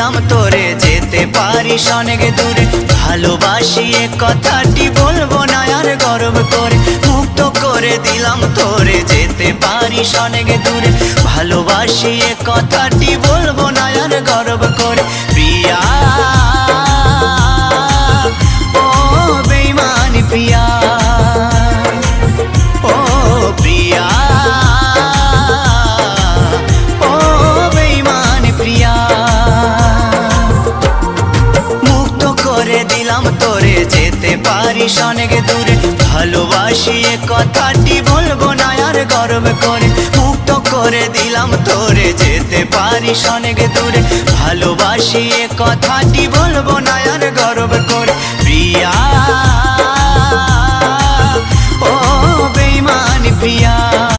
দিলাম তোরে যেতে পারিস অনেক দূরে। ভালোবাসি এ কথাটি বলবো না আর গর্ব করে, মুক্ত করে দিলাম তোরে যেতে পারিস অনেক দূরে। ভালোবাসি এ কথাটি বলবো না আর গর্ব করে। প্রিয়া ও বেঈমানি প্রিয়া, ও প্রিয়া ও বেঈমানি প্রিয়া। মুক্ত করে দিলাম তোরে যেতে পারিস অনেক দূরে। ভালোবাসি এ কথাটি বলবো না আর গর্ব করে, মুক্ত করে দিলাম তোরে যেতে পারিস অনেক দূরে। ভালোবাসি এ কথাটি বলবো না আর গর্ব করে। প্রিয়া